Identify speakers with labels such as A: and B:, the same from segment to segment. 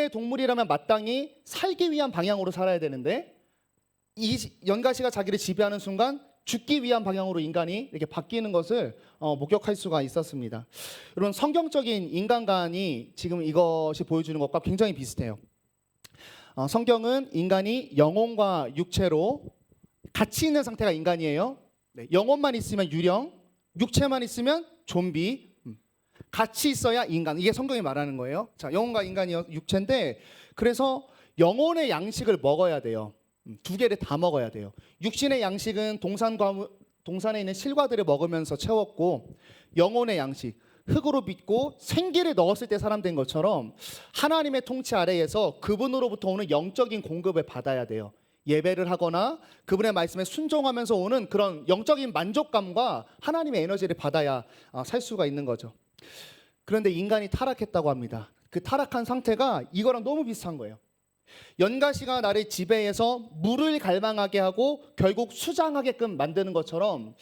A: 원래 동물이라면 마땅히 살기 위한 방향으로 살아야 되는데 이 연가시가 자기를 지배하는 순간 죽기 위한 방향으로 인간이 이렇게 바뀌는 것을 목격할 수가 있었습니다. 여러분, 성경적인 인간관이 지금 이것이 보여주는 것과 굉장히 비슷해요. 성경은 인간이 영혼과 육체로 같이 있는 상태가 인간이에요. 네, 영혼만 있으면 유령, 육체만 있으면 좀비, 같이 있어야 인간. 이게 성경이 말하는 거예요. 자, 영혼과 인간이 육체인데, 그래서 영혼의 양식을 먹어야 돼요. 두 개를 다 먹어야 돼요. 육신의 양식은 동산에 있는 실과들을 먹으면서 채웠고, 영혼의 양식, 흙으로 빚고 생기를 넣었을 때 사람 된 것처럼 하나님의 통치 아래에서 그분으로부터 오는 영적인 공급을 받아야 돼요. 예배를 하거나 그분의 말씀에 순종하면서 오는 그런 영적인 만족감과 하나님의 에너지를 받아야 살 수가 있는 거죠. 그런데 인간이 타락했다고 합니다. 그 타락한 상태가 이거랑 너무 비슷한 거예요. 연가시가 나를 지배해서 물을 갈망하게 하고 결국 수장하게끔 만드는 것처럼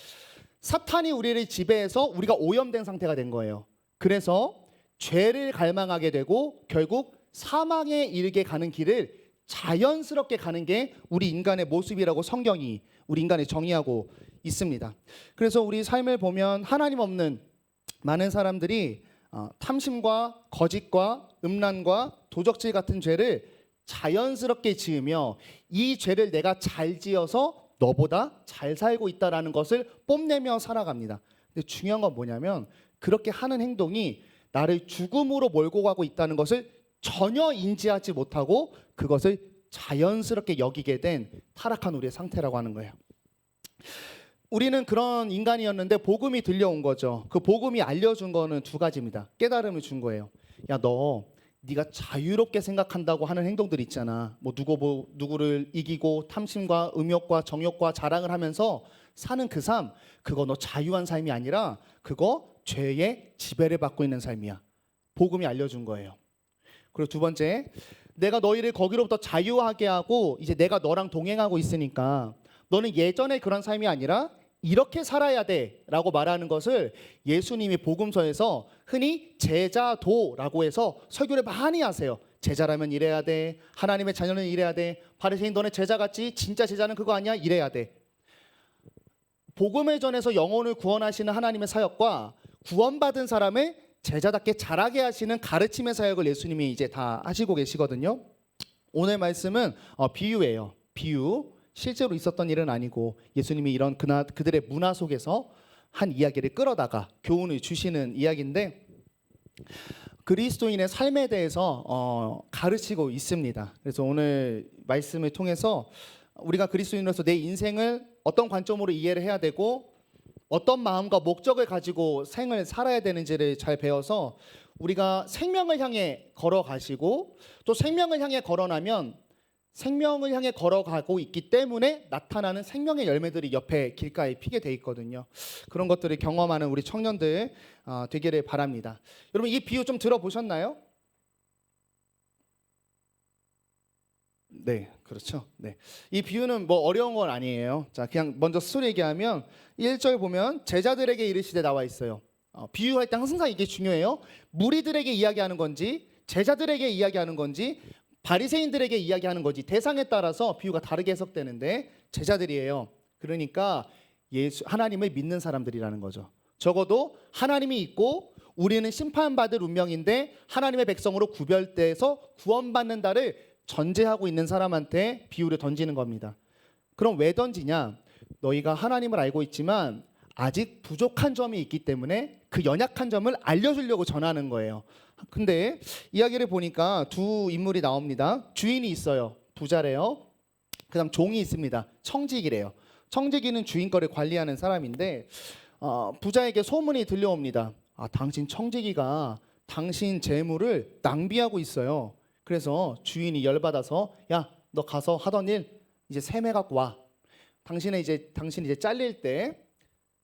A: 사탄이 우리를 지배해서 우리가 오염된 상태가 된 거예요. 그래서 죄를 갈망하게 되고 결국 사망에 이르게 가는 길을 자연스럽게 가는 게 우리 인간의 모습이라고 성경이 우리 인간을 정의하고 있습니다. 그래서 우리 삶을 보면 하나님 없는 많은 사람들이 탐심과 거짓과 음란과 도적질 같은 죄를 자연스럽게 지으며 이 죄를 내가 잘 지어서 너보다 잘 살고 있다라는 것을 뽐내며 살아갑니다. 근데 중요한 건 뭐냐면 그렇게 하는 행동이 나를 죽음으로 몰고 가고 있다는 것을 전혀 인지하지 못하고 그것을 자연스럽게 여기게 된 타락한 우리의 상태라고 하는 거예요. 우리는 그런 인간이었는데 복음이 들려온 거죠. 그 복음이 알려준 거는 두 가지입니다. 깨달음을 준 거예요. 야, 네가 자유롭게 생각한다고 하는 행동들 있잖아. 누구를 이기고 탐심과 음욕과 정욕과 자랑을 하면서 사는 그 삶, 그거 너 자유한 삶이 아니라 그거 죄의 지배를 받고 있는 삶이야. 복음이 알려준 거예요. 그리고 두 번째, 내가 너희를 거기로부터 자유하게 하고 이제 내가 너랑 동행하고 있으니까 너는 예전에 그런 삶이 아니라 이렇게 살아야 돼 라고 말하는 것을 예수님이 복음서에서 흔히 제자도라고 해서 설교를 많이 하세요. 제자라면 이래야 돼. 하나님의 자녀는 이래야 돼. 바리새인 너네 제자 같지? 진짜 제자는 그거 아니야? 이래야 돼. 복음을 전해서 영혼을 구원하시는 하나님의 사역과 구원받은 사람을 제자답게 자라게 하시는 가르침의 사역을 예수님이 이제 다 하시고 계시거든요. 오늘 말씀은 비유예요. 비유. 실제로 있었던 일은 아니고 예수님이 이런 그들의 문화 속에서 한 이야기를 끌어다가 교훈을 주시는 이야기인데 그리스도인의 삶에 대해서 가르치고 있습니다. 그래서 오늘 말씀을 통해서 우리가 그리스도인으로서 내 인생을 어떤 관점으로 이해를 해야 되고 어떤 마음과 목적을 가지고 생을 살아야 되는지를 잘 배워서 우리가 생명을 향해 걸어가시고 또 생명을 향해 걸어나면 생명을 향해 걸어가고 있기 때문에 나타나는 생명의 열매들이 옆에 길가에 피게 돼 있거든요. 그런 것들을 경험하는 우리 청년들 되기를 바랍니다. 여러분, 이 비유 좀 들어보셨나요? 네, 그렇죠. 네, 이 비유는 뭐 어려운 건 아니에요. 자, 그냥 먼저 스토리 얘기하면 1절 보면 제자들에게 이르시되 나와 있어요. 비유할 때 항상 이게 중요해요. 무리들에게 이야기하는 건지 제자들에게 이야기하는 건지 바리새인들에게 이야기하는 거지 대상에 따라서 비유가 다르게 해석되는데 제자들이에요. 그러니까 하나님을 믿는 사람들이라는 거죠. 적어도 하나님이 있고 우리는 심판받을 운명인데 하나님의 백성으로 구별돼서 구원받는다를 전제하고 있는 사람한테 비유를 던지는 겁니다. 그럼 왜 던지냐? 너희가 하나님을 알고 있지만 아직 부족한 점이 있기 때문에 그 연약한 점을 알려주려고 전하는 거예요. 근데 이야기를 보니까 두 인물이 나옵니다. 주인이 있어요. 부자래요. 그 다음 종이 있습니다. 청지기래요. 청지기는 주인 거를 관리하는 사람인데 부자에게 소문이 들려옵니다. 당신 청지기가 당신 재물을 낭비하고 있어요. 그래서 주인이 열받아서 야, 너 가서 하던 일 이제 세매 갖고 와. 당신이 이제 잘릴 때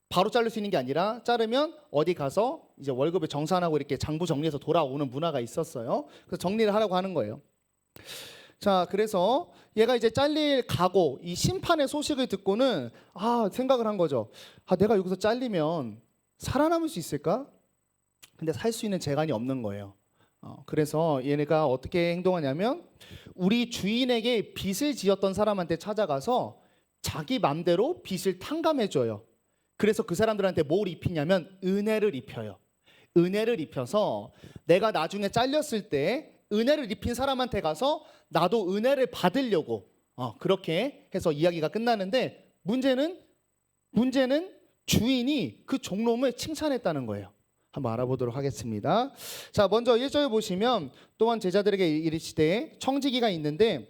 A: 바로 자를 수 있는 게 아니라 자르면 어디 가서 이제 월급을 정산하고 이렇게 장부 정리해서 돌아오는 문화가 있었어요. 그래서 정리를 하라고 하는 거예요. 자, 그래서 얘가 이제 잘릴 각오, 이 심판의 소식을 듣고는 생각을 한 거죠. 내가 여기서 잘리면 살아남을 수 있을까? 근데 살 수 있는 재간이 없는 거예요. 그래서 얘네가 어떻게 행동하냐면 우리 주인에게 빚을 지었던 사람한테 찾아가서 자기 맘대로 빚을 탕감해줘요. 그래서 그 사람들한테 뭘 입히냐면 은혜를 입혀요. 은혜를 입혀서 내가 나중에 잘렸을 때 은혜를 입힌 사람한테 가서 나도 은혜를 받으려고 그렇게 해서 이야기가 끝나는데 문제는 주인이 그 종놈을 칭찬했다는 거예요. 한번 알아보도록 하겠습니다. 자, 먼저 1절 보시면 또한 제자들에게 이르시되 청지기가 있는데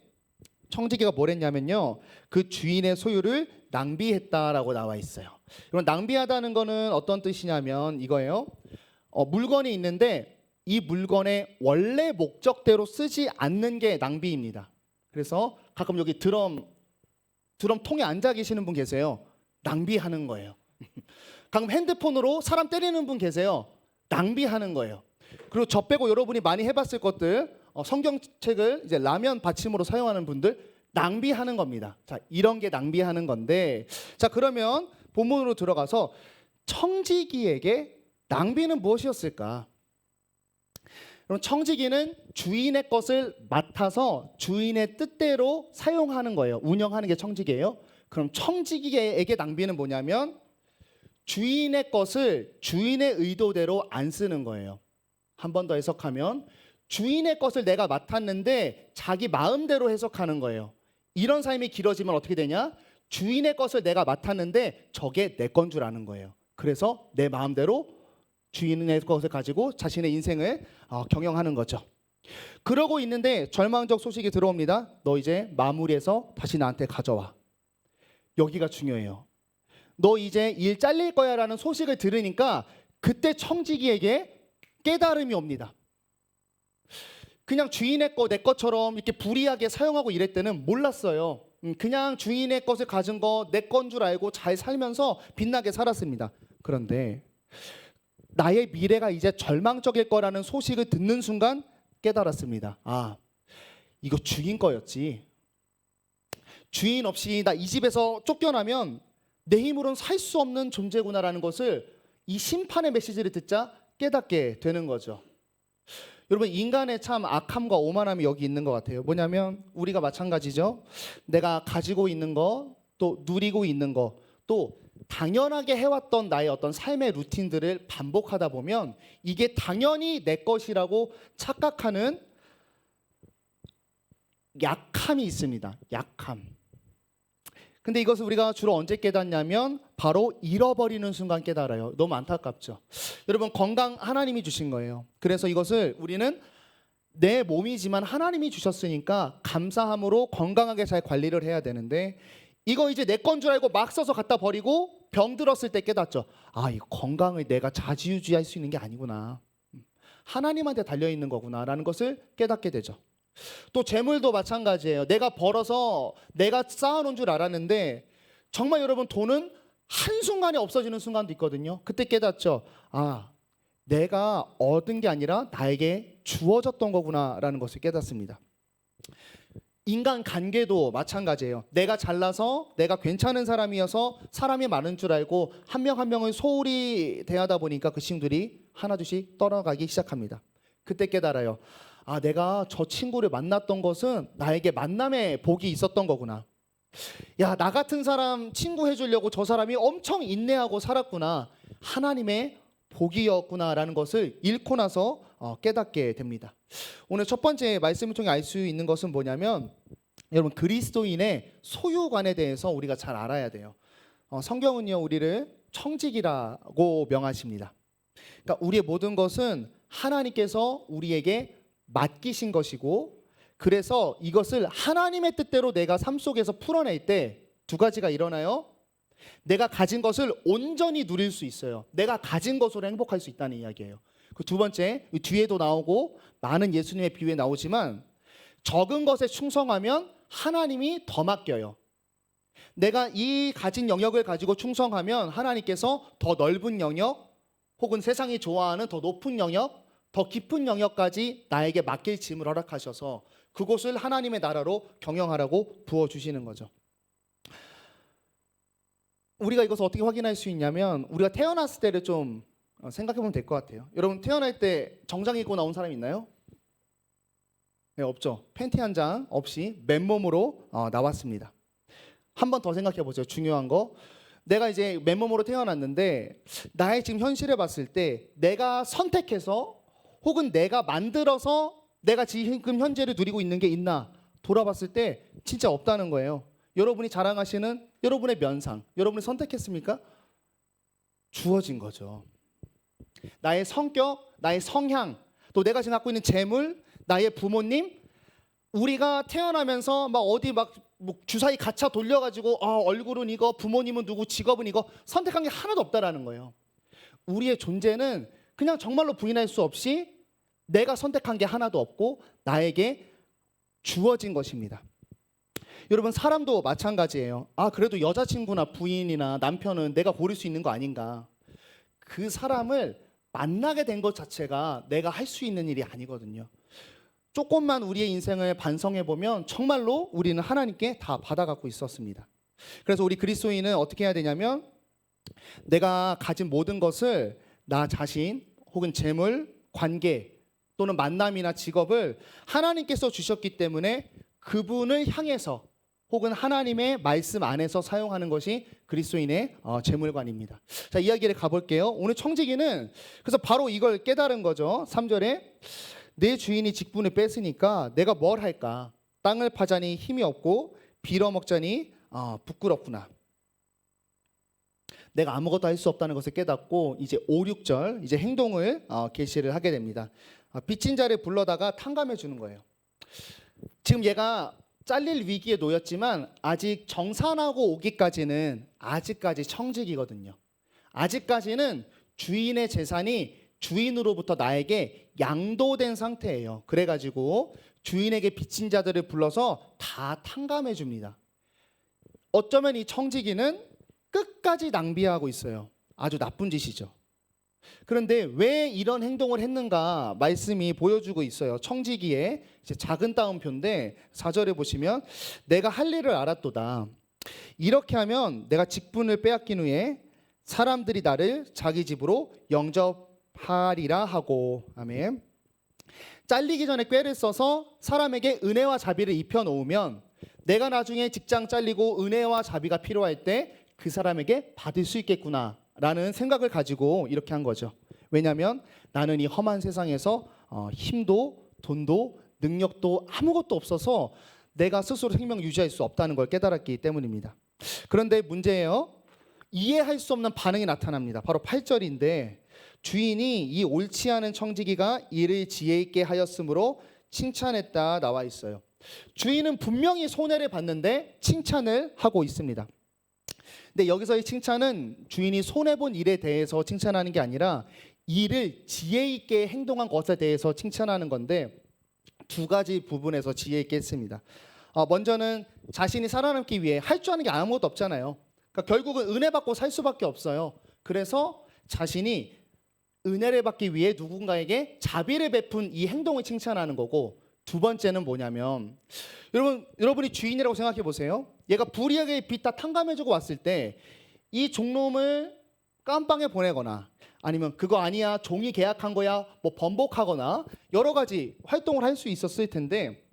A: 청지기가 뭘 했냐면요. 그 주인의 소유를 낭비했다라고 나와 있어요. 그럼 낭비하다는 거는 어떤 뜻이냐면 이거예요. 물건이 있는데 이 물건의 원래 목적대로 쓰지 않는 게 낭비입니다. 그래서 가끔 여기 드럼 통에 앉아 계시는 분 계세요. 낭비하는 거예요. 가끔 핸드폰으로 사람 때리는 분 계세요. 낭비하는 거예요. 그리고 저 빼고 여러분이 많이 해봤을 것들 성경책을 이제 라면 받침으로 사용하는 분들 낭비하는 겁니다. 자, 이런 게 낭비하는 건데 자 그러면 본문으로 들어가서 청지기에게 낭비는 무엇이었을까? 그럼 청지기는 주인의 것을 맡아서 주인의 뜻대로 사용하는 거예요. 운영하는 게 청지기예요. 그럼 청지기에게 낭비는 뭐냐면 주인의 것을 주인의 의도대로 안 쓰는 거예요. 한 번 더 해석하면 주인의 것을 내가 맡았는데 자기 마음대로 해석하는 거예요. 이런 삶이 길어지면 어떻게 되냐? 주인의 것을 내가 맡았는데 저게 내 건 줄 아는 거예요. 그래서 내 마음대로 주인의 것을 가지고 자신의 인생을 경영하는 거죠. 그러고 있는데 절망적 소식이 들어옵니다. 너 이제 마무리해서 다시 나한테 가져와. 여기가 중요해요. 너 이제 일 잘릴 거야 라는 소식을 들으니까 그때 청지기에게 깨달음이 옵니다. 그냥 주인의 거 내 것처럼 이렇게 불이하게 사용하고 이럴 때는 몰랐어요. 그냥 주인의 것을 가진 거 내 건 줄 알고 잘 살면서 빛나게 살았습니다. 그런데 나의 미래가 이제 절망적일 거라는 소식을 듣는 순간 깨달았습니다. 아, 이거 주인 거였지. 주인 없이 나 이 집에서 쫓겨나면 내 힘으로는 살 수 없는 존재구나라는 것을 이 심판의 메시지를 듣자 깨닫게 되는 거죠. 여러분 인간의 참 악함과 오만함이 여기 있는 것 같아요. 뭐냐면 우리가 마찬가지죠. 내가 가지고 있는 거, 또 누리고 있는 거, 또 당연하게 해왔던 나의 어떤 삶의 루틴들을 반복하다 보면 이게 당연히 내 것이라고 착각하는 약함이 있습니다. 약함. 근데 이것을 우리가 주로 언제 깨닫냐면 바로 잃어버리는 순간 깨달아요. 너무 안타깝죠. 여러분 건강 하나님이 주신 거예요. 그래서 이것을 우리는 내 몸이지만 하나님이 주셨으니까 감사함으로 건강하게 잘 관리를 해야 되는데 이거 이제 내 건 줄 알고 막 써서 갖다 버리고 병 들었을 때 깨닫죠. 아, 이 건강을 내가 좌지우지할 수 있는 게 아니구나. 하나님한테 달려있는 거구나라는 것을 깨닫게 되죠. 또 재물도 마찬가지예요. 내가 벌어서 내가 쌓아놓은 줄 알았는데 정말 여러분 돈은 한순간에 없어지는 순간도 있거든요. 그때 깨닫죠. 아, 내가 얻은 게 아니라 나에게 주어졌던 거구나라는 것을 깨닫습니다. 인간 관계도 마찬가지예요. 내가 잘나서 내가 괜찮은 사람이어서 사람이 많은 줄 알고 한 명 한 명을 소홀히 대하다 보니까 그 친구들이 하나둘씩 떠나가기 시작합니다. 그때 깨달아요. 아, 내가 저 친구를 만났던 것은 나에게 만남의 복이 있었던 거구나. 야, 나 같은 사람 친구 해주려고 저 사람이 엄청 인내하고 살았구나. 하나님의 복이었구나라는 것을 잃고 나서 깨닫게 됩니다. 오늘 첫 번째 말씀을 통해 알 수 있는 것은 뭐냐면 여러분 그리스도인의 소유관에 대해서 우리가 잘 알아야 돼요. 성경은요 우리를 청지기라고 명하십니다. 그러니까 우리의 모든 것은 하나님께서 우리에게 맡기신 것이고 그래서 이것을 하나님의 뜻대로 내가 삶 속에서 풀어낼 때 두 가지가 일어나요. 내가 가진 것을 온전히 누릴 수 있어요. 내가 가진 것으로 행복할 수 있다는 이야기예요. 그 두 번째, 뒤에도 나오고 많은 예수님의 비유에 나오지만 적은 것에 충성하면 하나님이 더 맡겨요. 내가 이 가진 영역을 가지고 충성하면 하나님께서 더 넓은 영역 혹은 세상이 좋아하는 더 높은 영역, 더 깊은 영역까지 나에게 맡길 짐을 허락하셔서 그곳을 하나님의 나라로 경영하라고 부어주시는 거죠. 우리가 이것을 어떻게 확인할 수 있냐면 우리가 태어났을 때를 좀 생각해 보면 될 것 같아요. 여러분 태어날 때 정장 입고 나온 사람 있나요? 네, 없죠. 팬티 한 장 없이 맨몸으로 나왔습니다. 한 번 더 생각해 보죠. 중요한 거. 내가 이제 맨몸으로 태어났는데 나의 지금 현실을 봤을 때 내가 선택해서 혹은 내가 만들어서 내가 지금 현재를 누리고 있는 게 있나 돌아봤을 때 진짜 없다는 거예요. 여러분이 자랑하시는 여러분의 면상, 여러분이 선택했습니까? 주어진 거죠. 나의 성격, 나의 성향, 또 내가 지금 갖고 있는 재물, 나의 부모님, 우리가 태어나면서 막 어디 막 뭐 주사위 가차 돌려가지고 얼굴은 이거, 부모님은 누구, 직업은 이거 선택한 게 하나도 없다라는 거예요. 우리의 존재는 그냥 정말로 부인할 수 없이 내가 선택한 게 하나도 없고 나에게 주어진 것입니다. 여러분 사람도 마찬가지예요. 그래도 여자친구나 부인이나 남편은 내가 고를 수 있는 거 아닌가. 그 사람을 만나게 된 것 자체가 내가 할 수 있는 일이 아니거든요. 조금만 우리의 인생을 반성해 보면 정말로 우리는 하나님께 다 받아갖고 있었습니다. 그래서 우리 그리스도인은 어떻게 해야 되냐면 내가 가진 모든 것을 나 자신 혹은 재물, 관계 또는 만남이나 직업을 하나님께서 주셨기 때문에 그분을 향해서 혹은 하나님의 말씀 안에서 사용하는 것이 그리스도인의 재물관입니다. 자, 이야기를 가볼게요. 오늘 청지기는 그래서 바로 이걸 깨달은 거죠. 3절에 내 주인이 직분을 뺐으니까 내가 뭘 할까? 땅을 파자니 힘이 없고 빌어먹자니 부끄럽구나. 내가 아무것도 할 수 없다는 것을 깨닫고 이제 5, 6절 이제 행동을 계시를 하게 됩니다. 빚진 자를 불러다가 탕감해 주는 거예요. 지금 얘가 잘릴 위기에 놓였지만 아직 정산하고 오기까지는 아직까지 청직이거든요. 아직까지는 주인의 재산이 주인으로부터 나에게 양도된 상태예요. 그래가지고 주인에게 빚진 자들을 불러서 다 탕감해 줍니다. 어쩌면 이 청지기는 끝까지 낭비하고 있어요. 아주 나쁜 짓이죠. 그런데 왜 이런 행동을 했는가 말씀이 보여주고 있어요. 청지기의 이제 작은 따옴표인데 4절에 보시면 내가 할 일을 알았도다. 이렇게 하면 내가 직분을 빼앗긴 후에 사람들이 나를 자기 집으로 영접하리라 하고. 아멘. 잘리기 전에 꾀를 써서 사람에게 은혜와 자비를 입혀 놓으면 내가 나중에 직장 잘리고 은혜와 자비가 필요할 때 그 사람에게 받을 수 있겠구나 라는 생각을 가지고 이렇게 한 거죠. 왜냐하면 나는 이 험한 세상에서 힘도 돈도 능력도 아무것도 없어서 내가 스스로 생명 유지할 수 없다는 걸 깨달았기 때문입니다. 그런데 문제예요. 이해할 수 없는 반응이 나타납니다. 바로 8절인데 주인이 이 옳지 않은 청지기가 이를 지혜 있게 하였으므로 칭찬했다 나와 있어요. 주인은 분명히 손해를 봤는데 칭찬을 하고 있습니다. 근데 여기서의 칭찬은 주인이 손해본 일에 대해서 칭찬하는 게 아니라 이를 지혜 있게 행동한 것에 대해서 칭찬하는 건데 두 가지 부분에서 지혜 있게 했습니다. 먼저는 자신이 살아남기 위해 할 줄 아는 게 아무것도 없잖아요. 그러니까 결국은 은혜 받고 살 수밖에 없어요. 그래서 자신이 은혜를 받기 위해 누군가에게 자비를 베푼 이 행동을 칭찬하는 거고, 두 번째는 뭐냐면 여러분이 주인이라고 생각해 보세요. 얘가 불이하게 빚 다 탕감해주고 왔을 때 이 종놈을 깜빵에 보내거나 아니면 그거 아니야 종이 계약한 거야 뭐 번복하거나 여러 가지 활동을 할 수 있었을 텐데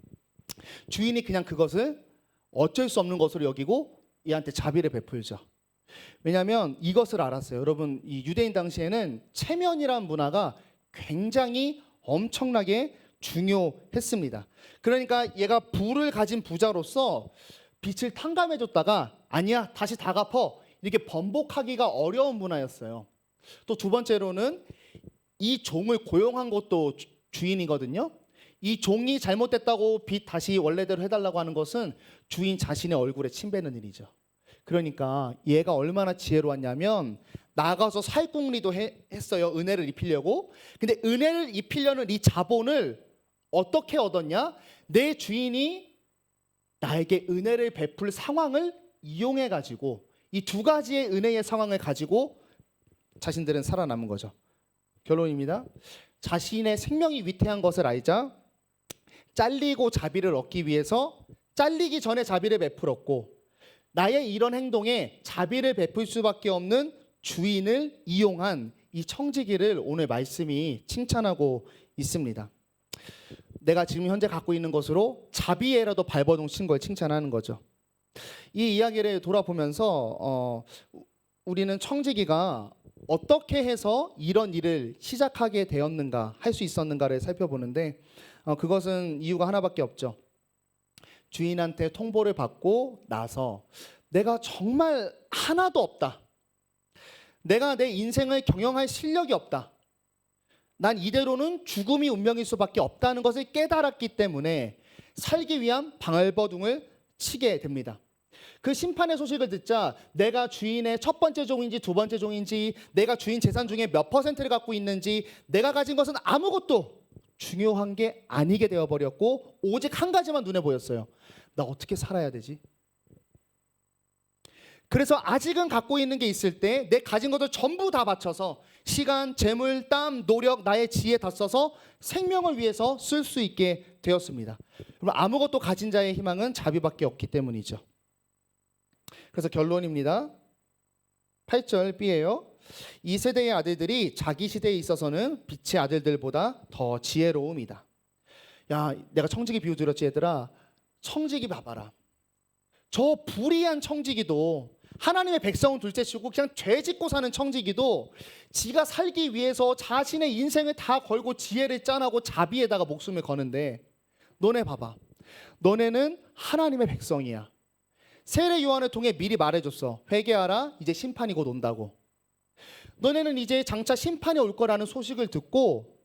A: 주인이 그냥 그것을 어쩔 수 없는 것으로 여기고 얘한테 자비를 베풀죠. 왜냐하면 이것을 알았어요. 여러분 이 유대인 당시에는 체면이란 문화가 굉장히 엄청나게 중요했습니다. 그러니까 얘가 부를 가진 부자로서 빚을 탕감해줬다가 아니야 다시 다 갚어 이렇게 번복하기가 어려운 문화였어요. 또 두 번째로는 이 종을 고용한 것도 주인이거든요. 이 종이 잘못됐다고 빚 다시 원래대로 해달라고 하는 것은 주인 자신의 얼굴에 침 뱉는 일이죠. 그러니까 얘가 얼마나 지혜로웠냐면 나가서 살궁리도 했어요. 은혜를 입히려고. 근데 은혜를 입히려는 이 자본을 어떻게 얻었냐? 내 주인이 나에게 은혜를 베풀 상황을 이용해 가지고 이 두 가지의 은혜의 상황을 가지고 자신들은 살아남은 거죠. 결론입니다. 자신의 생명이 위태한 것을 알자 잘리고 자비를 얻기 위해서 잘리기 전에 자비를 베풀었고, 나의 이런 행동에 자비를 베풀 수밖에 없는 주인을 이용한 이 청지기를 오늘 말씀이 칭찬하고 있습니다. 내가 지금 현재 갖고 있는 것으로 자비에라도 발버둥 친 걸 칭찬하는 거죠. 이 이야기를 돌아보면서 우리는 청지기가 어떻게 해서 이런 일을 시작하게 되었는가, 할 수 있었는가를 살펴보는데 그것은 이유가 하나밖에 없죠. 주인한테 통보를 받고 나서 내가 정말 하나도 없다. 내가 내 인생을 경영할 실력이 없다. 난 이대로는 죽음이 운명일 수밖에 없다는 것을 깨달았기 때문에 살기 위한 발버둥을 치게 됩니다. 그 심판의 소식을 듣자 내가 주인의 첫 번째 종인지 두 번째 종인지, 내가 주인 재산 중에 몇 퍼센트를 갖고 있는지, 내가 가진 것은 아무것도 중요한 게 아니게 되어버렸고 오직 한 가지만 눈에 보였어요. 나 어떻게 살아야 되지? 그래서 아직은 갖고 있는 게 있을 때 내 가진 것을 전부 다 바쳐서 시간, 재물, 땀, 노력, 나의 지혜 다 써서 생명을 위해서 쓸 수 있게 되었습니다. 그럼 아무것도 가진 자의 희망은 자비밖에 없기 때문이죠. 그래서 결론입니다. 8절 B예요. 이 세대의 아들들이 자기 시대에 있어서는 빛의 아들들보다 더 지혜로움이다. 야, 내가 청지기 비유 들었지 얘들아. 청지기 봐봐라. 저 불의한 청지기도, 하나님의 백성은 둘째치고 그냥 죄 짓고 사는 청지기도 지가 살기 위해서 자신의 인생을 다 걸고 지혜를 짠하고 자비에다가 목숨을 거는데, 너네 봐봐. 너네는 하나님의 백성이야. 세례 요한을 통해 미리 말해줬어. 회개하라. 이제 심판이 곧 온다고. 너네는 이제 장차 심판이 올 거라는 소식을 듣고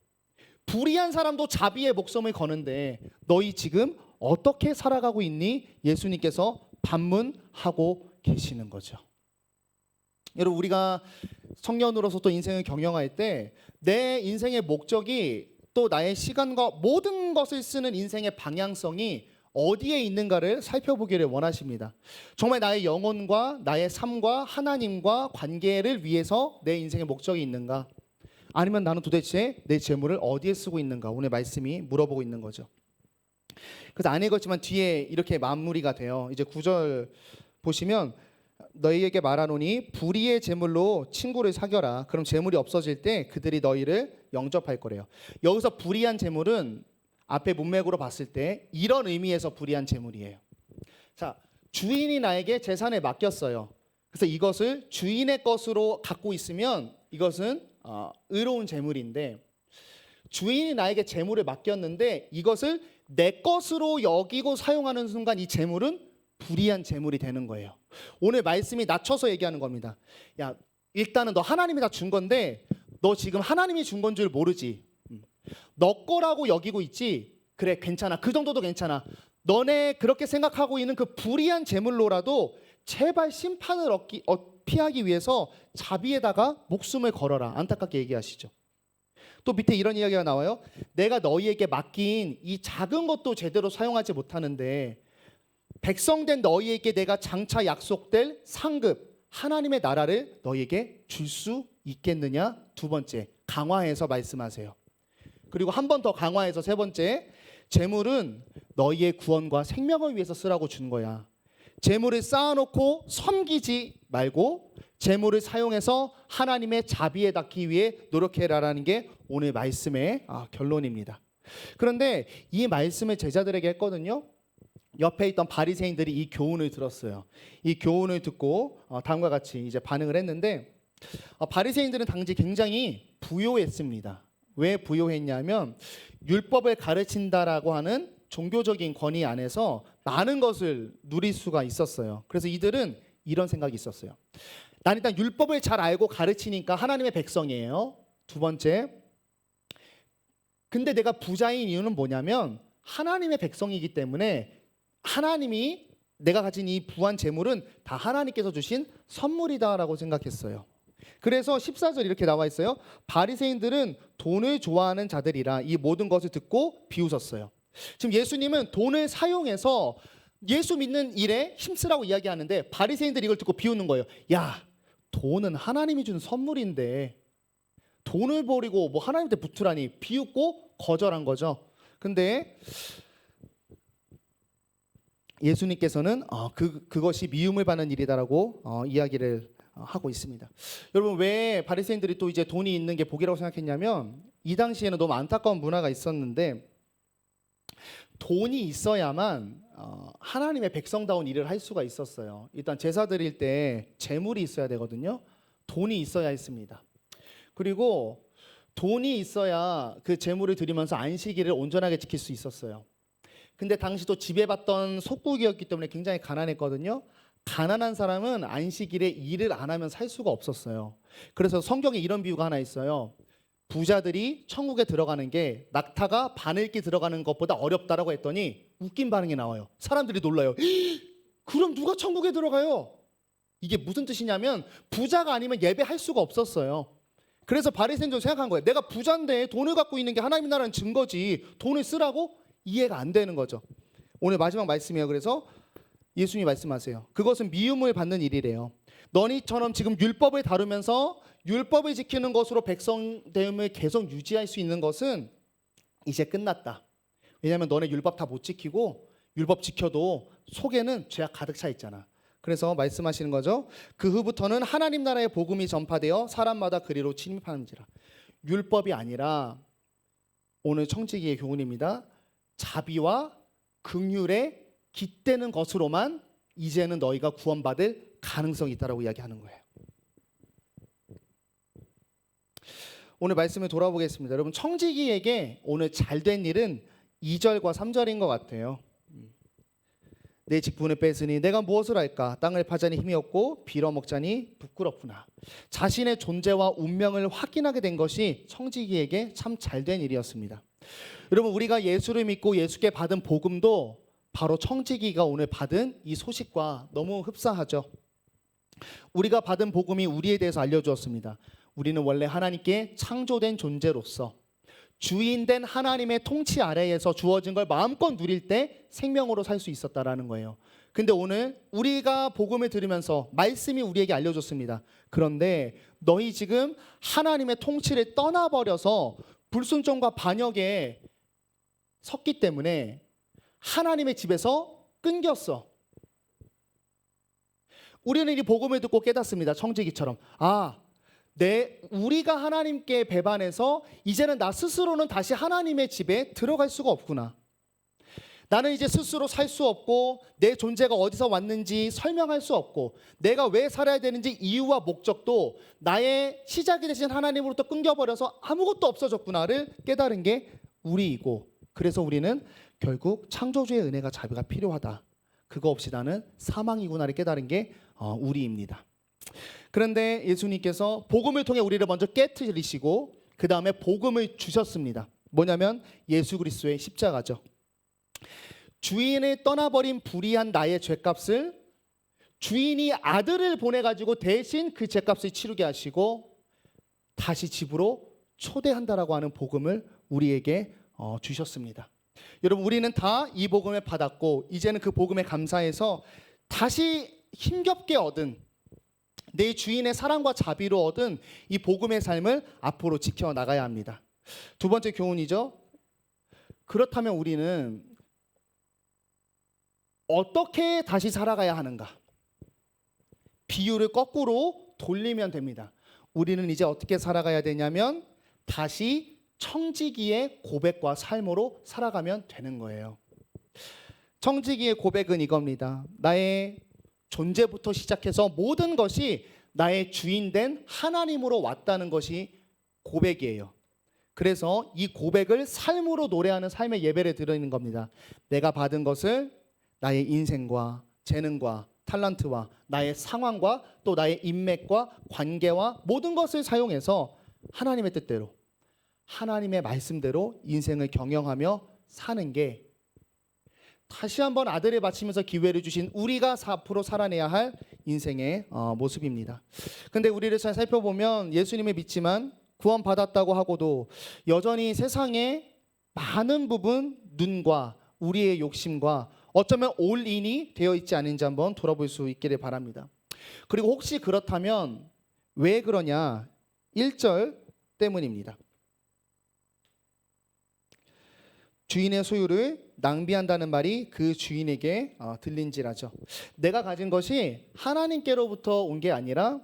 A: 불의한 사람도 자비의 목숨을 거는데 너희 지금 어떻게 살아가고 있니? 예수님께서 반문하고 계시는 거죠. 여러분, 우리가 청년으로서 또 인생을 경영할 때 내 인생의 목적이, 또 나의 시간과 모든 것을 쓰는 인생의 방향성이 어디에 있는가를 살펴보기를 원하십니다. 정말 나의 영혼과 나의 삶과 하나님과 관계를 위해서 내 인생의 목적이 있는가? 아니면 나는 도대체 내 재물을 어디에 쓰고 있는가? 오늘 말씀이 물어보고 있는 거죠. 그래서 안 읽었지만 뒤에 이렇게 마무리가 돼요. 이제 9절 보시면 너희에게 말하노니 불의의 재물로 친구를 사겨라. 그럼 재물이 없어질 때 그들이 너희를 영접할 거래요. 여기서 불의한 재물은 앞에 문맥으로 봤을 때 이런 의미에서 불의한 재물이에요. 자, 주인이 나에게 재산을 맡겼어요. 그래서 이것을 주인의 것으로 갖고 있으면 이것은 의로운 재물인데, 주인이 나에게 재물을 맡겼는데 이것을 내 것으로 여기고 사용하는 순간 이 재물은 불의한 재물이 되는 거예요. 오늘 말씀이 낮춰서 얘기하는 겁니다. 야, 일단은 너 하나님이 다 준 건데 너 지금 하나님이 준 건 줄 모르지. 너 거라고 여기고 있지. 그래, 괜찮아. 그 정도도 괜찮아. 너네 그렇게 생각하고 있는 그 불의한 재물로라도 제발 심판을 피하기 위해서 자비에다가 목숨을 걸어라. 안타깝게 얘기하시죠. 또 밑에 이런 이야기가 나와요. 내가 너희에게 맡긴 이 작은 것도 제대로 사용하지 못하는데 백성된 너희에게 내가 장차 약속될 상급 하나님의 나라를 너희에게 줄 수 있겠느냐? 두 번째, 강화해서 말씀하세요. 그리고 한 번 더 강화해서 세 번째, 재물은 너희의 구원과 생명을 위해서 쓰라고 준 거야. 재물을 쌓아놓고 섬기지 말고 재물을 사용해서 하나님의 자비에 닿기 위해 노력해라라는 게 오늘 말씀의 결론입니다. 그런데 이 말씀을 제자들에게 했거든요. 옆에 있던 바리새인들이 이 교훈을 들었어요. 이 교훈을 듣고 다음과 같이 이제 반응을 했는데, 바리새인들은 당시 굉장히 부요했습니다. 왜 부요했냐면 율법을 가르친다라고 하는 종교적인 권위 안에서 많은 것을 누릴 수가 있었어요. 그래서 이들은 이런 생각이 있었어요. 난 일단 율법을 잘 알고 가르치니까 하나님의 백성이에요. 두 번째, 근데 내가 부자인 이유는 뭐냐면 하나님의 백성이기 때문에 하나님이, 내가 가진 이 부한 재물은 다 하나님께서 주신 선물이다라고 생각했어요. 그래서 14절 이렇게 나와 있어요. 바리새인들은 돈을 좋아하는 자들이라 이 모든 것을 듣고 비웃었어요. 지금 예수님은 돈을 사용해서 예수 믿는 일에 힘쓰라고 이야기하는데 바리새인들이 이걸 듣고 비웃는 거예요. 야, 돈은 하나님이 준 선물인데 돈을 버리고 뭐 하나님한테 붙으라니, 비웃고 거절한 거죠. 근데 예수님께서는 그것이 미움을 받는 일이다라고 이야기를 하고 있습니다. 여러분, 왜 바리새인들이 또 이제 돈이 있는 게 복이라고 생각했냐면 이 당시에는 너무 안타까운 문화가 있었는데 돈이 있어야만 하나님의 백성다운 일을 할 수가 있었어요. 일단 제사 드릴 때 재물이 있어야 되거든요. 돈이 있어야 했습니다. 그리고 돈이 있어야 그 재물을 드리면서 안식일을 온전하게 지킬 수 있었어요. 근데 당시도 지배받던 속국이었기 때문에 굉장히 가난했거든요. 가난한 사람은 안식일에 일을 안 하면 살 수가 없었어요. 그래서 성경에 이런 비유가 하나 있어요. 부자들이 천국에 들어가는 게 낙타가 바늘기 들어가는 것보다 어렵다라고 했더니 웃긴 반응이 나와요. 사람들이 놀라요. 그럼 누가 천국에 들어가요? 이게 무슨 뜻이냐면 부자가 아니면 예배할 수가 없었어요. 그래서 바리새인들은 생각한 거예요. 내가 부자인데 돈을 갖고 있는 게 하나님 나라는 증거지 돈을 쓰라고? 이해가 안 되는 거죠. 오늘 마지막 말씀이에요. 그래서 예수님이 말씀하세요. 그것은 미움을 받는 일이래요. 너희처럼 지금 율법을 다루면서 율법을 지키는 것으로 백성됨을 계속 유지할 수 있는 것은 이제 끝났다. 왜냐하면 너네 율법 다 못 지키고 율법 지켜도 속에는 죄악 가득 차 있잖아. 그래서 말씀하시는 거죠. 그 후부터는 하나님 나라의 복음이 전파되어 사람마다 그리로 침입하는지라. 율법이 아니라 오늘 청지기의 교훈입니다. 자비와 긍휼에 깃대는 것으로만 이제는 너희가 구원받을 가능성이 있다라고 이야기하는 거예요. 오늘 말씀을 돌아보겠습니다. 여러분 청지기에게 오늘 잘된 일은 2절과 3절인 것 같아요. 내 직분을 뺏으니 내가 무엇을 할까? 땅을 파자니 힘이 없고 빌어먹자니 부끄럽구나. 자신의 존재와 운명을 확인하게 된 것이 청지기에게 참 잘된 일이었습니다. 여러분 우리가 예수를 믿고 예수께 받은 복음도 바로 청지기가 오늘 받은 이 소식과 너무 흡사하죠. 우리가 받은 복음이 우리에 대해서 알려주었습니다. 우리는 원래 하나님께 창조된 존재로서 주인된 하나님의 통치 아래에서 주어진 걸 마음껏 누릴 때 생명으로 살 수 있었다라는 거예요. 근데 오늘 우리가 복음을 들으면서 말씀이 우리에게 알려줬습니다. 그런데 너희 지금 하나님의 통치를 떠나버려서 불순종과 반역에 섰기 때문에 하나님의 집에서 끊겼어. 우리는 이 복음을 듣고 깨닫습니다. 청지기처럼. 우리가 하나님께 배반해서 이제는 나 스스로는 다시 하나님의 집에 들어갈 수가 없구나. 나는 이제 스스로 살 수 없고 내 존재가 어디서 왔는지 설명할 수 없고 내가 왜 살아야 되는지 이유와 목적도 나의 시작이 되신 하나님으로부터 끊겨버려서 아무것도 없어졌구나를 깨달은 게 우리이고, 그래서 우리는 결국 창조주의 은혜가 자비가 필요하다. 그거 없이 나는 사망이구나를 깨달은 게 우리입니다. 그런데 예수님께서 복음을 통해 우리를 먼저 깨트리시고 그 다음에 복음을 주셨습니다. 뭐냐면 예수 그리스도의 십자가죠. 주인을 떠나버린 불의한 나의 죄값을 주인이 아들을 보내가지고 대신 그 죄값을 치르게 하시고 다시 집으로 초대한다라고 하는 복음을 우리에게 주셨습니다. 여러분 우리는 다 이 복음을 받았고 이제는 그 복음에 감사해서 다시 힘겹게 얻은 내 주인의 사랑과 자비로 얻은 이 복음의 삶을 앞으로 지켜나가야 합니다. 두 번째 교훈이죠. 그렇다면 우리는 어떻게 다시 살아가야 하는가? 비유를 거꾸로 돌리면 됩니다. 우리는 이제 어떻게 살아가야 되냐면 다시 청지기의 고백과 삶으로 살아가면 되는 거예요. 청지기의 고백은 이겁니다. 나의 존재부터 시작해서 모든 것이 나의 주인된 하나님으로 왔다는 것이 고백이에요. 그래서 이 고백을 삶으로 노래하는 삶의 예배를 드리는 겁니다. 내가 받은 것을 나의 인생과 재능과 탤런트와 나의 상황과 또 나의 인맥과 관계와 모든 것을 사용해서 하나님의 뜻대로 하나님의 말씀대로 인생을 경영하며 사는 게 다시 한번 아들을 바치면서 기회를 주신 우리가 앞으로 살아내야 할 인생의 모습입니다. 근데 우리를 잘 살펴보면 예수님을 믿지만 구원받았다고 하고도 여전히 세상에 많은 부분 눈과 우리의 욕심과 어쩌면 올인이 되어 있지 않은지 한번 돌아볼 수 있기를 바랍니다. 그리고 혹시 그렇다면 왜 그러냐? 1절 때문입니다. 주인의 소유를 낭비한다는 말이 그 주인에게 들린지라죠. 내가 가진 것이 하나님께로부터 온 게 아니라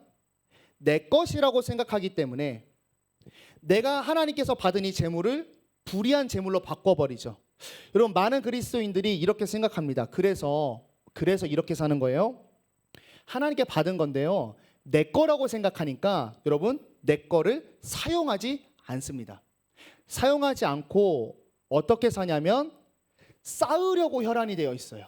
A: 내 것이라고 생각하기 때문에 내가 하나님께서 받은 이 재물을 불의한 재물로 바꿔버리죠. 여러분, 많은 그리스도인들이 이렇게 생각합니다. 그래서 이렇게 사는 거예요. 하나님께 받은 건데요, 내 거라고 생각하니까 여러분, 내 거를 사용하지 않습니다. 사용하지 않고 어떻게 사냐면 쌓으려고 혈안이 되어 있어요.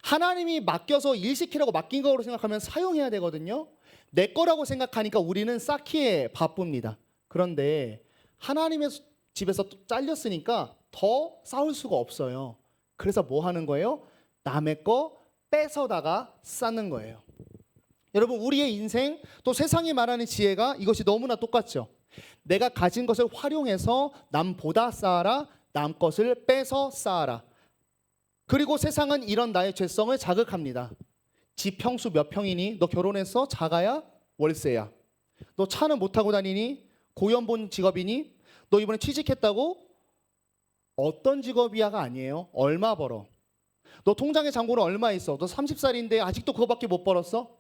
A: 하나님이 맡겨서 일 시키라고 맡긴 거로 생각하면 사용해야 되거든요. 내 거라고 생각하니까 우리는 쌓기에 바쁩니다. 그런데 하나님의 집에서 또 잘렸으니까 더 쌓을 수가 없어요. 그래서 뭐 하는 거예요? 남의 거 뺏어다가 쌓는 거예요. 여러분, 우리의 인생, 또 세상이 말하는 지혜가 이것이 너무나 똑같죠. 내가 가진 것을 활용해서 남보다 쌓아라, 남 것을 뺏어 쌓아라. 그리고 세상은 이런 나의 죄성을 자극합니다. 집 평수 몇 평이니? 너 결혼했어? 자가야? 월세야? 너 차는 못 타고 다니니? 고연봉 직업이니? 너 이번에 취직했다고? 어떤 직업이야가 아니에요. 얼마 벌어? 너 통장에 잔고는 얼마 있어? 너 30살인데 아직도 그거밖에 못 벌었어?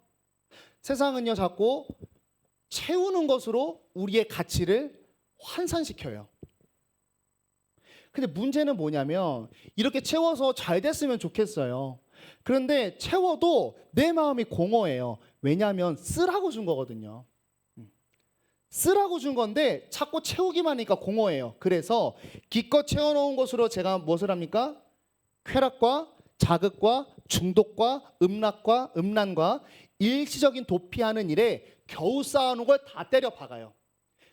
A: 세상은요, 자꾸 채우는 것으로 우리의 가치를 환산시켜요. 근데 문제는 뭐냐면, 이렇게 채워서 잘 됐으면 좋겠어요. 그런데 채워도 내 마음이 공허해요. 왜냐하면 쓰라고 준 거거든요. 쓰라고 준 건데 자꾸 채우기만 하니까 공허해요. 그래서 기껏 채워놓은 것으로 제가 무엇을 합니까? 쾌락과 자극과 중독과 음락과 음란과 일시적인 도피하는 일에 겨우 쌓아놓은 걸 다 때려 박아요.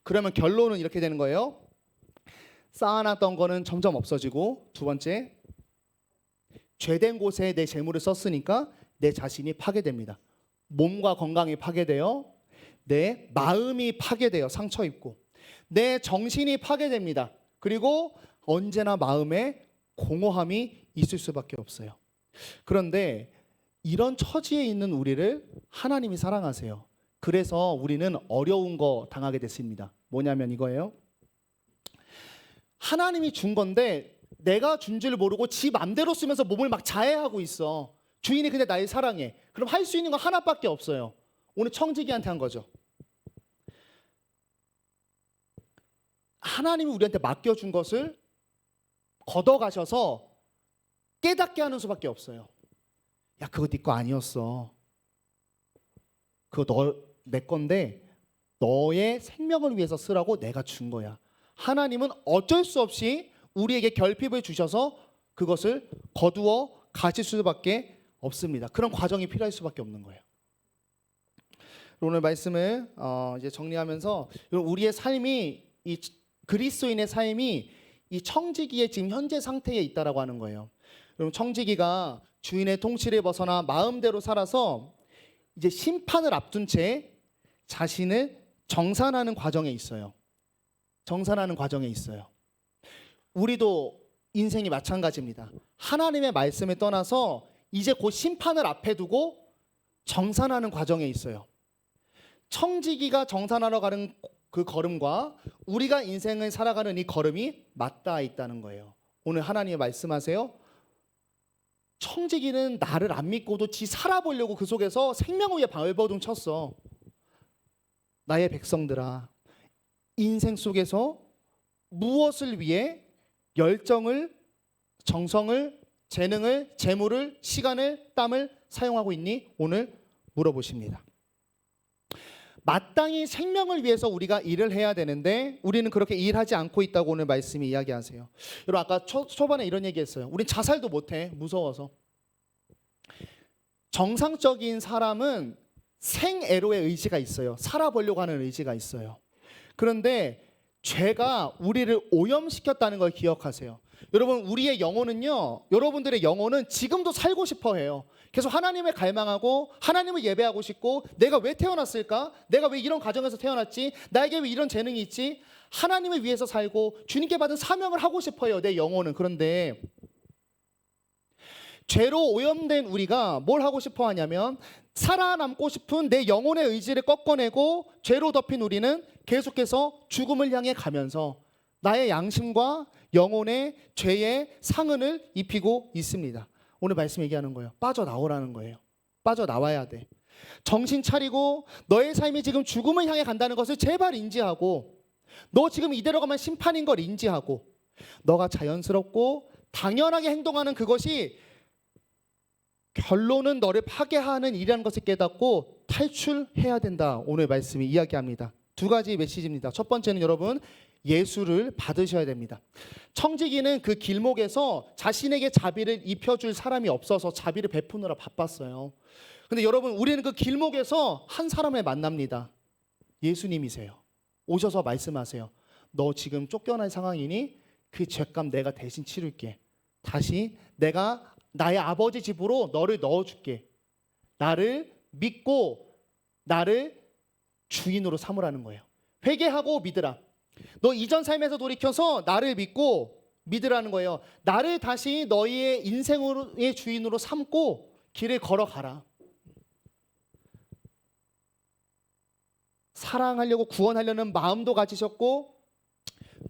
A: 그러면 결론은 이렇게 되는 거예요. 쌓아놨던 거는 점점 없어지고, 두 번째, 죄된 곳에 내 재물을 썼으니까 내 자신이 파괴됩니다. 몸과 건강이 파괴돼요. 내 마음이 파괴돼요. 상처 입고. 내 정신이 파괴됩니다. 그리고 언제나 마음에 공허함이 있을 수밖에 없어요. 그런데 이런 처지에 있는 우리를 하나님이 사랑하세요. 그래서 우리는 어려운 거 당하게 됐습니다. 뭐냐면 이거예요. 하나님이 준 건데 내가 준 줄 모르고 지 맘대로 쓰면서 몸을 막 자해하고 있어. 주인이 근데 날 사랑해. 그럼 할 수 있는 건 하나밖에 없어요. 오늘 청지기한테 한 거죠. 하나님이 우리한테 맡겨준 것을 걷어가셔서 깨닫게 하는 수밖에 없어요. 야, 그거 네 거 아니었어. 그거 내 건데 너의 생명을 위해서 쓰라고 내가 준 거야. 하나님은 어쩔 수 없이 우리에게 결핍을 주셔서 그것을 거두어 가실 수밖에 없습니다. 그런 과정이 필요할 수밖에 없는 거예요. 오늘 말씀을 이제 정리하면서, 우리의 삶이, 이 그리스도인의 삶이 이 청지기의 지금 현재 상태에 있다라고 하는 거예요. 여러분, 청지기가 주인의 통치를 벗어나 마음대로 살아서 이제 심판을 앞둔 채 자신을 정산하는 과정에 있어요. 정산하는 과정에 있어요. 우리도 인생이 마찬가지입니다. 하나님의 말씀을 떠나서 이제 곧 심판을 앞에 두고 정산하는 과정에 있어요. 청지기가 정산하러 가는 그 걸음과 우리가 인생을 살아가는 이 걸음이 맞닿아 있다는 거예요. 오늘 하나님이 말씀하세요. 청지기는 나를 안 믿고도 지 살아보려고 그 속에서 생명을 위해 발버둥 쳤어. 나의 백성들아, 인생 속에서 무엇을 위해 열정을, 정성을, 재능을, 재물을, 시간을, 땀을 사용하고 있니? 오늘 물어보십니다. 마땅히 생명을 위해서 우리가 일을 해야 되는데 우리는 그렇게 일하지 않고 있다고 오늘 말씀이 이야기하세요. 여러분, 아까 초반에 이런 얘기했어요. 우린 자살도 못해, 무서워서. 정상적인 사람은 생애로의 의지가 있어요. 살아보려고 하는 의지가 있어요. 그런데 죄가 우리를 오염시켰다는 걸 기억하세요. 여러분, 우리의 영혼은요, 여러분들의 영혼은 지금도 살고 싶어 해요. 계속 하나님을 갈망하고 하나님을 예배하고 싶고, 내가 왜 태어났을까? 내가 왜 이런 가정에서 태어났지? 나에게 왜 이런 재능이 있지? 하나님을 위해서 살고 주님께 받은 사명을 하고 싶어요, 내 영혼은. 그런데 죄로 오염된 우리가 뭘 하고 싶어 하냐면, 살아남고 싶은 내 영혼의 의지를 꺾어내고 죄로 덮인 우리는 계속해서 죽음을 향해 가면서 나의 양심과 영혼의 죄의 상흔을 입히고 있습니다. 오늘 말씀 얘기하는 거예요. 빠져나오라는 거예요. 빠져나와야 돼. 정신 차리고 너의 삶이 지금 죽음을 향해 간다는 것을 제발 인지하고, 너 지금 이대로 가면 심판인 걸 인지하고, 너가 자연스럽고 당연하게 행동하는 그것이 결론은 너를 파괴하는 일이라는 것을 깨닫고 탈출해야 된다. 오늘 말씀이 이야기합니다. 두 가지 메시지입니다. 첫 번째는 여러분, 예수를 받으셔야 됩니다. 청지기는 그 길목에서 자신에게 자비를 입혀줄 사람이 없어서 자비를 베푸느라 바빴어요. 근데 여러분, 우리는 그 길목에서 한 사람을 만납니다. 예수님이세요. 오셔서 말씀하세요. 너 지금 쫓겨난 상황이니 그 죄값 내가 대신 치를게. 다시 내가 나의 아버지 집으로 너를 넣어줄게. 나를 믿고 나를 주인으로 삼으라는 거예요. 회개하고 믿으라. 너 이전 삶에서 돌이켜서 나를 믿고 믿으라는 거예요. 나를 다시 너희의 인생의 주인으로 삼고 길을 걸어가라. 사랑하려고 구원하려는 마음도 가지셨고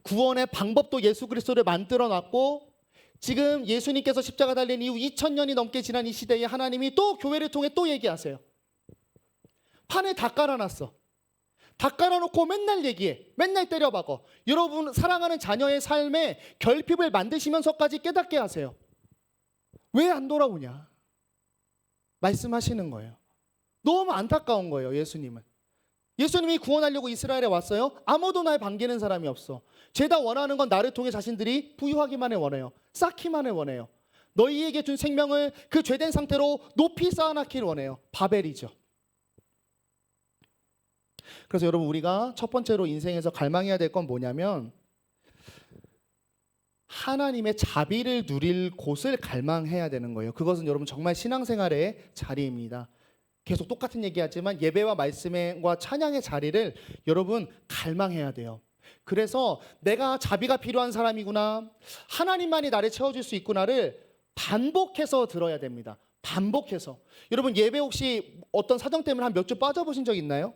A: 구원의 방법도 예수 그리스도를 만들어 놨고 지금 예수님께서 십자가 달린 이후 2000년이 넘게 지난 이 시대에 하나님이 또 교회를 통해 또 얘기하세요. 판에 다 깔아놨어. 다 깔아놓고 맨날 얘기해. 맨날 때려박어. 여러분 사랑하는 자녀의 삶에 결핍을 만드시면서까지 깨닫게 하세요. 왜 안 돌아오냐? 말씀하시는 거예요. 너무 안타까운 거예요. 예수님은. 예수님이 구원하려고 이스라엘에 왔어요. 아무도 날 반기는 사람이 없어. 죄다 원하는 건 나를 통해 자신들이 부유하기만을 원해요. 쌓기만을 원해요. 너희에게 준 생명을 그 죄된 상태로 높이 쌓아놨기를 원해요. 바벨이죠. 그래서 여러분 우리가 첫 번째로 인생에서 갈망해야 될 건 뭐냐면 하나님의 자비를 누릴 곳을 갈망해야 되는 거예요. 그것은 여러분 정말 신앙생활의 자리입니다. 계속 똑같은 얘기하지만 예배와 말씀과 찬양의 자리를 여러분 갈망해야 돼요. 그래서 내가 자비가 필요한 사람이구나, 하나님만이 나를 채워줄 수 있구나를 반복해서 들어야 됩니다. 반복해서. 여러분 예배 혹시 어떤 사정 때문에 한 몇 주 빠져보신 적 있나요?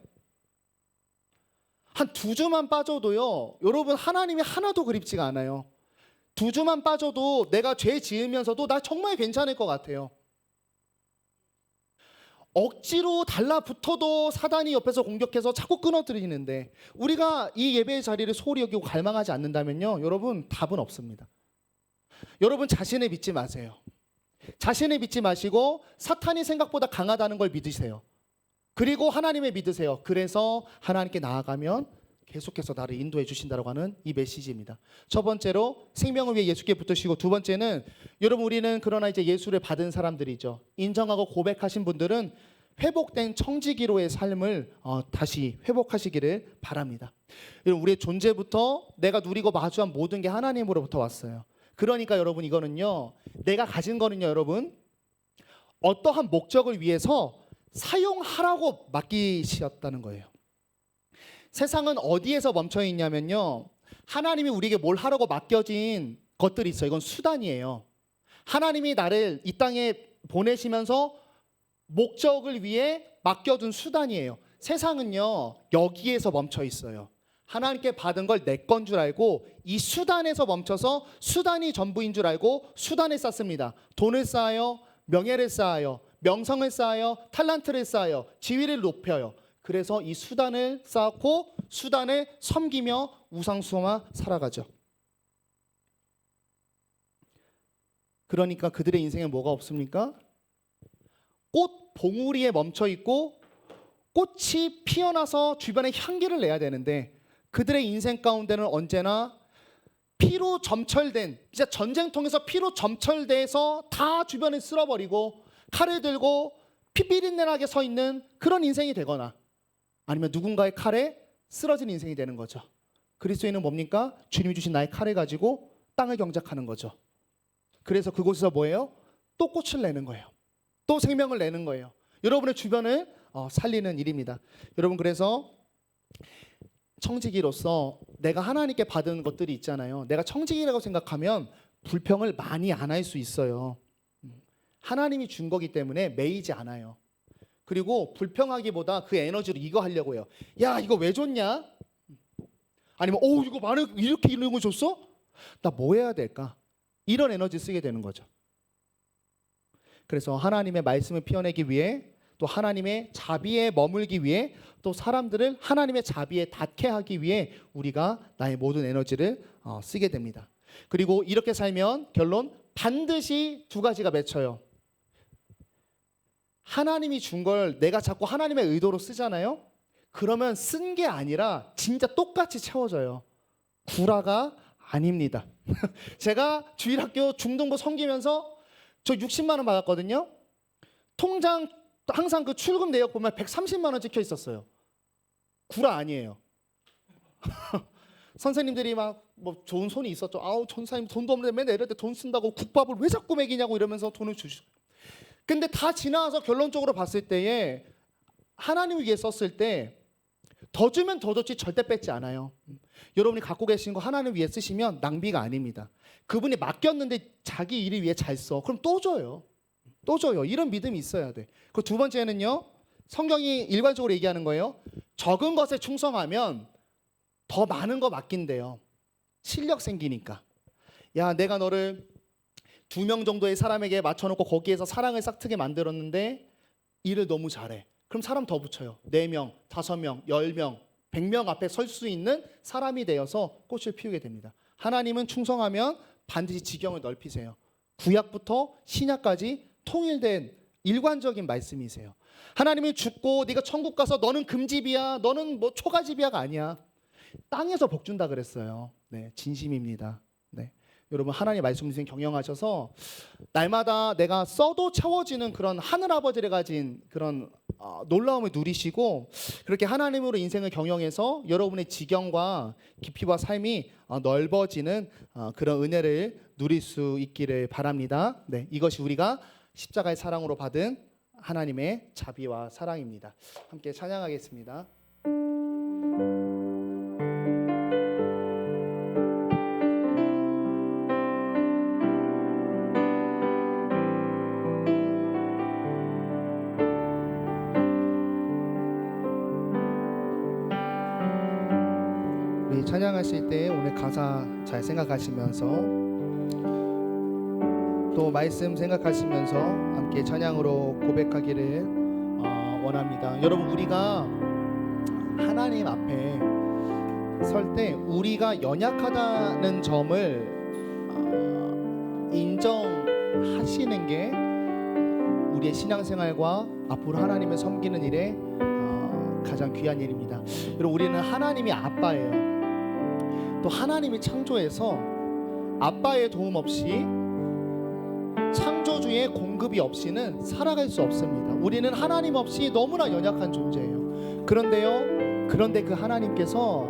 A: 한 2주만 빠져도요, 여러분 하나님이 하나도 그립지가 않아요. 2주만 빠져도 내가 죄 지으면서도 나 정말 괜찮을 것 같아요. 억지로 달라붙어도 사단이 옆에서 공격해서 자꾸 끊어뜨리는데 우리가 이 예배의 자리를 소홀히 여기고 갈망하지 않는다면요, 여러분 답은 없습니다. 여러분 자신을 믿지 마세요. 자신을 믿지 마시고 사탄이 생각보다 강하다는 걸 믿으세요. 그리고 하나님을 믿으세요. 그래서 하나님께 나아가면 계속해서 나를 인도해 주신다고 하는 이 메시지입니다. 첫 번째로 생명을 위해 예수께 붙으시고, 두 번째는 여러분 우리는 그러나 이제 예수를 받은 사람들이죠. 인정하고 고백하신 분들은 회복된 청지기로의 삶을 다시 회복하시기를 바랍니다. 여러분 우리의 존재부터 내가 누리고 마주한 모든 게 하나님으로부터 왔어요. 그러니까 여러분 이거는요, 내가 가진 거는요 여러분 어떠한 목적을 위해서 사용하라고 맡기셨다는 거예요. 세상은 어디에서 멈춰 있냐면요, 하나님이 우리에게 뭘 하라고 맡겨진 것들이 있어요. 이건 수단이에요. 하나님이 나를 이 땅에 보내시면서 목적을 위해 맡겨둔 수단이에요. 세상은요 여기에서 멈춰 있어요. 하나님께 받은 걸 내 건 줄 알고 이 수단에서 멈춰서 수단이 전부인 줄 알고 수단을 쌓습니다. 돈을 쌓아요, 명예를 쌓아요, 명성을 쌓아요, 탤런트를 쌓아요, 지위를 높여요. 그래서 이 수단을 쌓고 수단을 섬기며 우상숭아 살아가죠. 그러니까 그들의 인생에 뭐가 없습니까? 꽃 봉우리에 멈춰 있고 꽃이 피어나서 주변에 향기를 내야 되는데 그들의 인생 가운데는 언제나 피로 점철된, 진짜 전쟁통에서 피로 점철돼서 다 주변을 쓸어버리고 칼을 들고 피비린내나게 서 있는 그런 인생이 되거나 아니면 누군가의 칼에 쓰러진 인생이 되는 거죠. 그리스도인은 뭡니까? 주님이 주신 나의 칼을 가지고 땅을 경작하는 거죠. 그래서 그곳에서 뭐예요? 또 꽃을 내는 거예요. 또 생명을 내는 거예요. 여러분의 주변을 살리는 일입니다. 여러분 그래서 청지기로서 내가 하나님께 받은 것들이 있잖아요. 내가 청지기라고 생각하면 불평을 많이 안 할 수 있어요. 하나님이 준 거기 때문에 매이지 않아요. 그리고 불평하기보다 그 에너지로 이거 하려고 해요. 야 이거 왜 줬냐? 아니면 이거 많은 이렇게 이런 거 줬어? 나 뭐 해야 될까? 이런 에너지 쓰게 되는 거죠. 그래서 하나님의 말씀을 피워내기 위해, 또 하나님의 자비에 머물기 위해, 또 사람들을 하나님의 자비에 닿게 하기 위해 우리가 나의 모든 에너지를 쓰게 됩니다. 그리고 이렇게 살면 결론 반드시 두 가지가 맺혀요. 하나님이 준 걸 내가 자꾸 하나님의 의도로 쓰잖아요. 그러면 쓴 게 아니라 진짜 똑같이 채워져요. 구라가 아닙니다. 제가 주일학교 중등부 섬기면서 저 60만 원 받았거든요. 통장 항상 그 출금 내역 보면 130만 원 찍혀 있었어요. 구라 아니에요. 선생님들이 막 뭐 좋은 손이 있었죠. 아우 전사님 돈도 없는데 맨날 이럴 때 돈 쓴다고 국밥을 왜 자꾸 먹이냐고 이러면서 돈을 주시고. 근데 다 지나서 결론적으로 봤을 때에 하나님을 위해 썼을 때 더 주면 더 줬지 절대 뺏지 않아요. 여러분이 갖고 계신 거 하나님을 위해 쓰시면 낭비가 아닙니다. 그분이 맡겼는데 자기 일을 위해 잘 써. 그럼 또 줘요. 또 줘요. 이런 믿음이 있어야 돼. 그 두 번째는요. 성경이 일관적으로 얘기하는 거예요. 적은 것에 충성하면 더 많은 거 맡긴대요. 실력 생기니까. 야, 내가 너를 2명 정도의 사람에게 맞춰놓고 거기에서 사랑을 싹트게 만들었는데 일을 너무 잘해. 그럼 사람 더 붙여요. 4명, 5명, 10명, 100명 앞에 설 수 있는 사람이 되어서 꽃을 피우게 됩니다. 하나님은 충성하면 반드시 지경을 넓히세요. 구약부터 신약까지 통일된 일관적인 말씀이세요. 하나님이 죽고 네가 천국 가서 너는 금집이야, 너는 뭐 초가집이야가 아니야. 땅에서 복 준다 그랬어요. 네, 진심입니다. 네, 여러분 하나님 말씀 주신 경영하셔서 날마다 내가 써도 채워지는 그런 하늘 아버지를 가진 그런 놀라움을 누리시고 그렇게 하나님으로 인생을 경영해서 여러분의 지경과 깊이와 삶이 넓어지는 그런 은혜를 누릴 수 있기를 바랍니다. 네, 이것이 우리가 십자가의 사랑으로 받은 하나님의 자비와 사랑입니다. 함께 찬양하겠습니다. 우리 찬양하실 때 오늘 가사 잘 생각하시면서 또 말씀 생각하시면서 함께 찬양으로 고백하기를 원합니다. 여러분 우리가 하나님 앞에 설 때 우리가 연약하다는 점을 인정하시는 게 우리의 신앙생활과 앞으로 하나님을 섬기는 일에 가장 귀한 일입니다. 여러분 우리는 하나님이 아빠예요. 또 하나님이 창조해서 아빠의 도움 없이 창조주의 공급이 없이는 살아갈 수 없습니다. 우리는 하나님 없이 너무나 연약한 존재예요. 그런데 그 하나님께서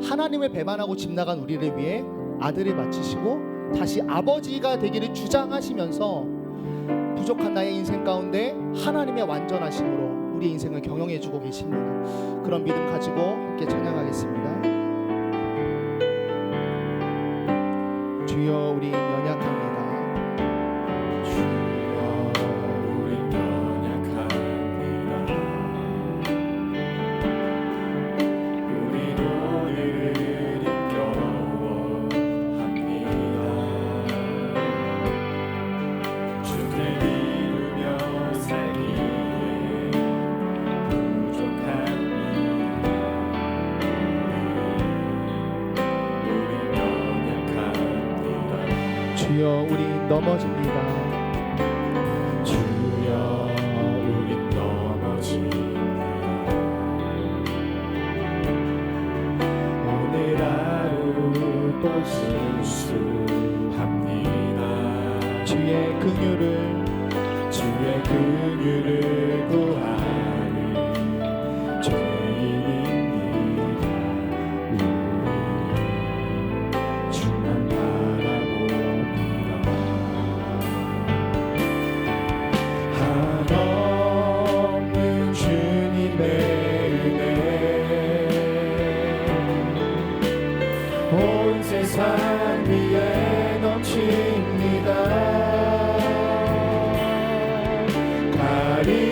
A: 하나님을 배반하고 집 나간 우리를 위해 아들을 바치시고 다시 아버지가 되기를 주장하시면서 부족한 나의 인생 가운데 하나님의 완전하심으로 우리 인생을 경영해주고 계십니다. 그런 믿음 가지고 함께 찬양하겠습니다. 주여 우리 연약합니다. 주여 우리 넘어집니다.
B: 주여 우리 넘어집니다. 오늘 하루 또 실수합니다.
A: 주의 긍휼을
B: 구하는 죄인입니다. 주만 바라봅니다. 한없는 주님의 은혜 온 세상 위에 넘칩니다. 가리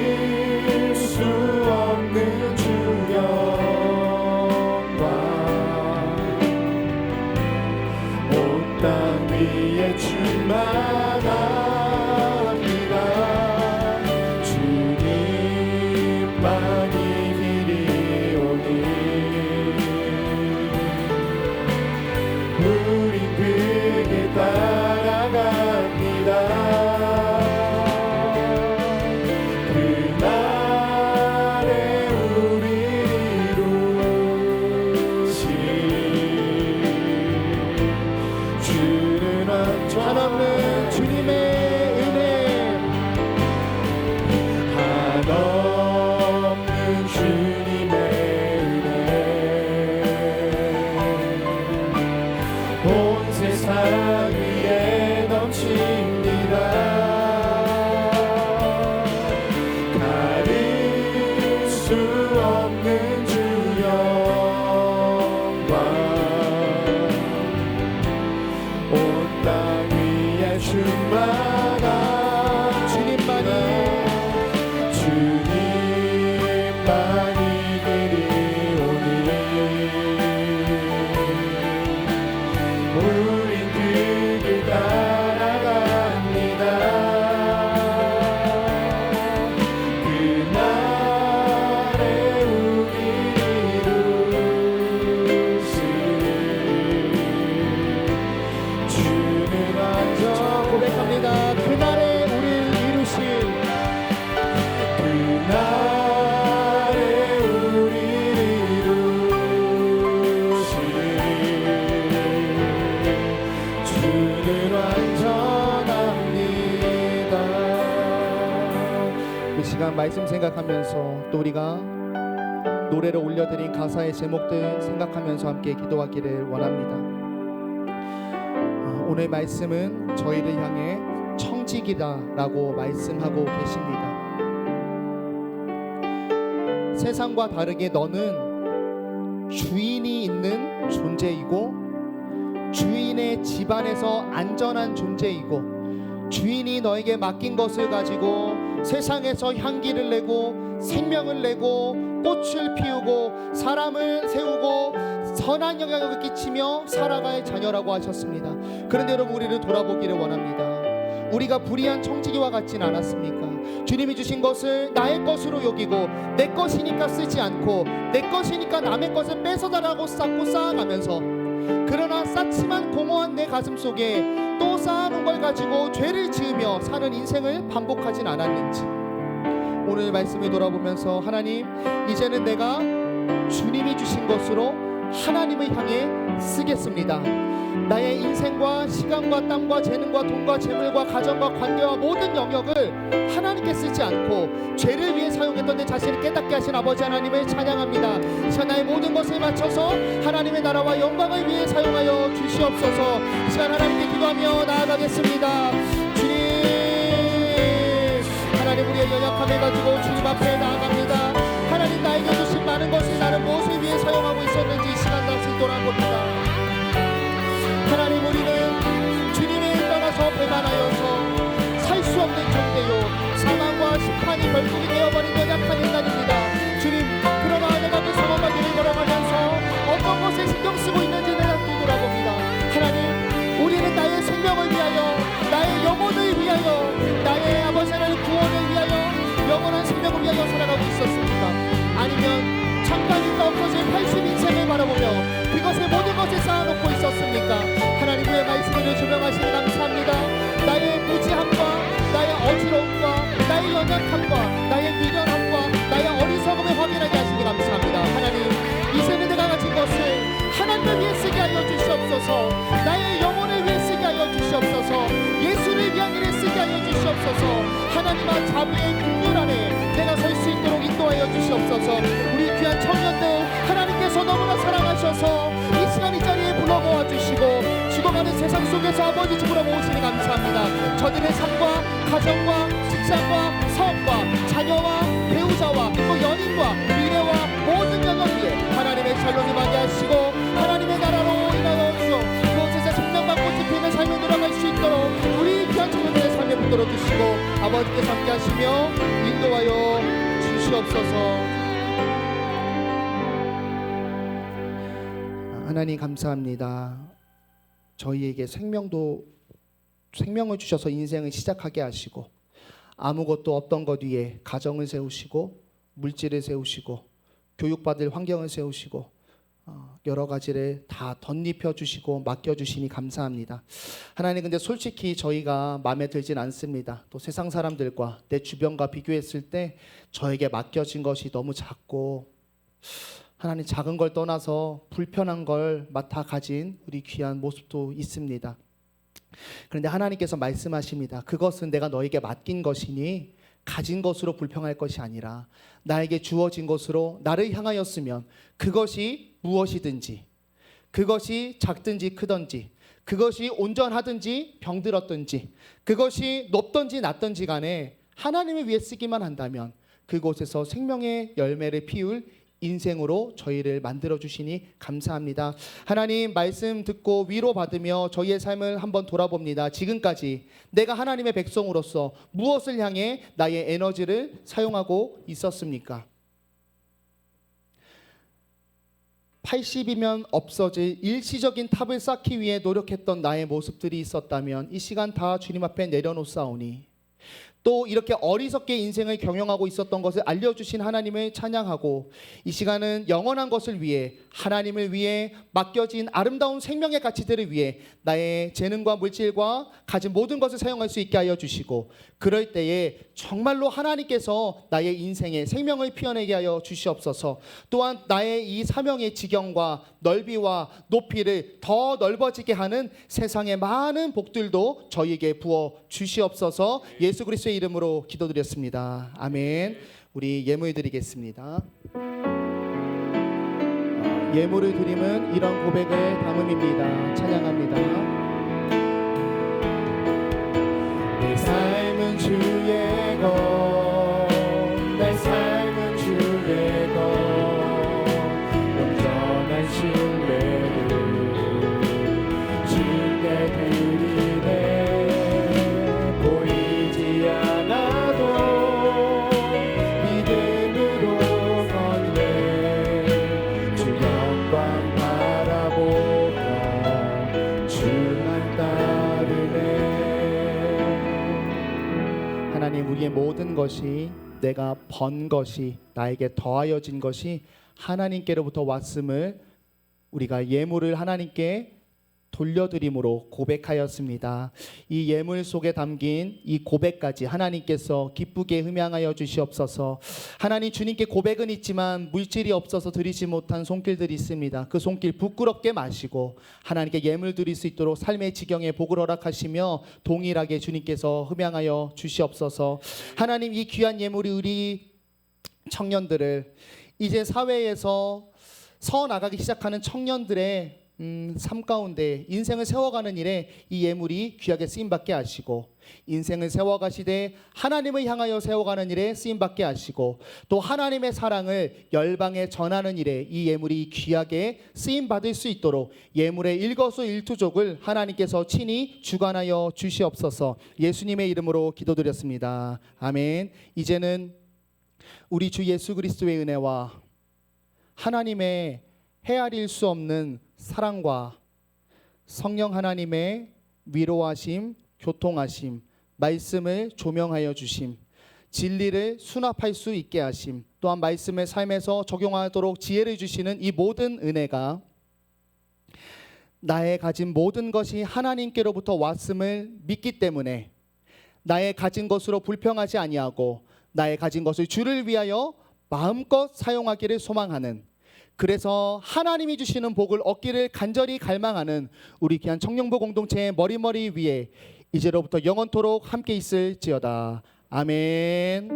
A: 이 시간 말씀 생각하면서 또 우리가 노래로 올려드린 가사의 제목들 생각하면서 함께 기도하기를 원합니다. 오늘 말씀은 저희를 향해 청지기다라고 말씀하고 계십니다. 세상과 다르게 너는 주인이 있는 존재이고 주인의 집안에서 안전한 존재이고 주인이 너에게 맡긴 것을 가지고 세상에서 향기를 내고 생명을 내고 꽃을 피우고 사람을 세우고 선한 영향력을 끼치며 살아갈 자녀라고 하셨습니다. 그런데 여러분, 우리를 돌아보기를 원합니다. 우리가 불의한 청지기와 같진 않았습니까? 주님이 주신 것을 나의 것으로 여기고 내 것이니까 쓰지 않고 내 것이니까 남의 것을 뺏어달라고 쌓고 쌓아가면서, 그러나 쌓지만 공허한 내 가슴 속에 또 쌓아놓은 걸 가지고 죄를 지으며 사는 인생을 반복하진 않았는지, 오늘 말씀을 돌아보면서 하나님, 이제는 내가 주님이 주신 것으로 하나님을 향해 쓰겠습니다. 나의 인생과 시간과 땀과 재능과 돈과 재물과 가정과 관계와 모든 영역을 하나님께 쓰지 않고 죄를 위해 사용했던 내 자신을 깨닫게 하신 아버지 하나님을 찬양합니다. 이 시간 나의 모든 것을 바쳐서 하나님의 나라와 영광을 위해 사용하여 주시옵소서. 이 시간 하나님께 기도하며 나아가겠습니다. 주님, 하나님, 우리의 연약함을 가지고 주님 앞에 나아갑니다. 하나님, 나에게 주신 많은 것을 나는 무엇을 위해 사용하고 있었는지 이 시간 다시 돌아봅니다. 하나님, 우리는 주님을 떠나서 배반하여서 살 수 없는 존재요, 사망과 심판이 결국이 되어버린 연약한 인간입니다. 주님, 그러나 내가 그 상황과 길을 걸어가면서 어떤 것에 신경 쓰고 있는지 내가 뒤돌아봅니다. 하나님, 우리는 나의 생명을 위하여, 나의 영혼을 위하여, 나의 아버지 하나님 구원을 위하여, 영원한 생명을 위하여 살아가고 있었습니까? 아니면 잠깐 있다 없어질 80인생을 바라보며 그것의 모든 것을 쌓아놓고 있었습니까? 하나님, 그의 말씀을 조명하시니 감사합니다. 나의 무지함과 나의 어지러움과 나의 연약함과 나의 미련함과 나의 어리석음을 확인하게 하시니 감사합니다. 하나님, 이제는 내가 가진 것을 하나님을 위해 쓰게 하여 주시옵소서. 나의 영혼을 위해 쓰게 하여 주시옵소서. 예수를 위한 일에 쓰게 하여 주시옵소서. 하나님과 자비의 긍휼 안에 내가 설 수 있도록 인도하여 주시옵소서. 우리 귀한 청년들, 하나님께서 너무나 사랑하셔서 이 시간 이 자리에 불러 모아 주시고 죽어가는 세상 속에서 아버지 집으로 모으시니 감사합니다. 저들의 삶과 가정과 직장과 사업과 자녀와 배우자와 또 연인과 미래와 모든 영역 위에 하나님의 샬롬이 임하게 하시고 하나님의 나라로 인하여 주어 그곳에서 생명과 꽃이 피는 삶을 돌아갈 수 있도록 우리 귀한 청년들의 삶에 붙들어 주시고 아버지께서 함께 하시며 인도하여 주시옵소서. 하나님, 감사합니다. 저희에게 생명을 주셔서 인생을 시작하게 하시고 아무것도 없던 것 위에 가정을 세우시고 물질을 세우시고 교육받을 환경을 세우시고 여러 가지를 다 덧입혀 주시고 맡겨 주시니 감사합니다. 하나님, 근데 솔직히 저희가 마음에 들진 않습니다. 또 세상 사람들과 내 주변과 비교했을 때 저에게 맡겨진 것이 너무 작고, 하나님, 작은 걸 떠나서 불편한 걸 맡아 가진 우리 귀한 모습도 있습니다. 그런데 하나님께서 말씀하십니다. 그것은 내가 너에게 맡긴 것이니 가진 것으로 불평할 것이 아니라 나에게 주어진 것으로 나를 향하였으면 그것이 무엇이든지, 그것이 작든지 크든지, 그것이 온전하든지 병들었든지, 그것이 높든지 낮든지 간에 하나님을 위해 쓰기만 한다면 그곳에서 생명의 열매를 피울 인생으로 저희를 만들어 주시니 감사합니다. 하나님, 말씀 듣고 위로받으며 저희의 삶을 한번 돌아봅니다. 지금까지 내가 하나님의 백성으로서 무엇을 향해 나의 에너지를 사용하고 있었습니까? 80이면 없어질 일시적인 탑을 쌓기 위해 노력했던 나의 모습들이 있었다면 이 시간 다 주님 앞에 내려놓사오니, 또 이렇게 어리석게 인생을 경영하고 있었던 것을 알려주신 하나님을 찬양하고, 이 시간은 영원한 것을 위해, 하나님을 위해 맡겨진 아름다운 생명의 가치들을 위해 나의 재능과 물질과 가진 모든 것을 사용할 수 있게 하여 주시고, 그럴 때에 정말로 하나님께서 나의 인생에 생명을 피어내게 하여 주시옵소서. 또한 나의 이 사명의 지경과 넓이와 높이를 더 넓어지게 하는 세상의 많은 복들도 저희에게 부어 주시옵소서. 예수 그리스도의 그리스도의 이름으로 기도드렸습니다. 아멘. 우리 예물 드리겠습니다. 예물을 드림은 이런 고백의 담음입니다. 찬양합니다.
B: 내 삶은 주의 것, 내 삶은 주의 것, 온전한 신뢰를 주께 드리네. 보이지 않아도 믿음으로 걷네. 주 영광 바라보며 주만 따르네.
A: 하나님, 우리의 모든 것이, 내가 번 것이, 나에게 더하여진 것이 하나님께로부터 왔음을 우리가 예물을 하나님께 돌려드림으로 고백하였습니다. 이 예물 속에 담긴 이 고백까지 하나님께서 기쁘게 흠양하여 주시옵소서. 하나님, 주님께 고백은 있지만 물질이 없어서 드리지 못한 손길들이 있습니다. 그 손길 부끄럽게 마시고 하나님께 예물 드릴 수 있도록 삶의 지경에 복을 허락하시며 동일하게 주님께서 흠양하여 주시옵소서. 하나님, 이 귀한 예물이 우리 청년들을 이제 사회에서 서 나가기 시작하는 청년들의 삶 가운데 인생을 세워가는 일에 이 예물이 귀하게 쓰임받게 하시고, 인생을 세워가시되 하나님을 향하여 세워가는 일에 쓰임받게 하시고, 또 하나님의 사랑을 열방에 전하는 일에 이 예물이 귀하게 쓰임받을 수 있도록 예물의 일거수일투족을 하나님께서 친히 주관하여 주시옵소서. 예수님의 이름으로 기도드렸습니다. 아멘. 이제는 우리 주 예수 그리스도의 은혜와 하나님의 헤아릴 수 없는 사랑과 성령 하나님의 위로하심, 교통하심, 말씀을 조명하여 주심, 진리를 수납할 수 있게 하심, 또한 말씀을 삶에서 적용하도록 지혜를 주시는 이 모든 은혜가 나의 가진 모든 것이 하나님께로부터 왔음을 믿기 때문에 나의 가진 것으로 불평하지 아니하고 나의 가진 것을 주를 위하여 마음껏 사용하기를 소망하는, 그래서 하나님이 주시는 복을 얻기를 간절히 갈망하는 우리 귀한 청년부 공동체의 머리머리 위에 이제로부터 영원토록 함께 있을지어다. 아멘.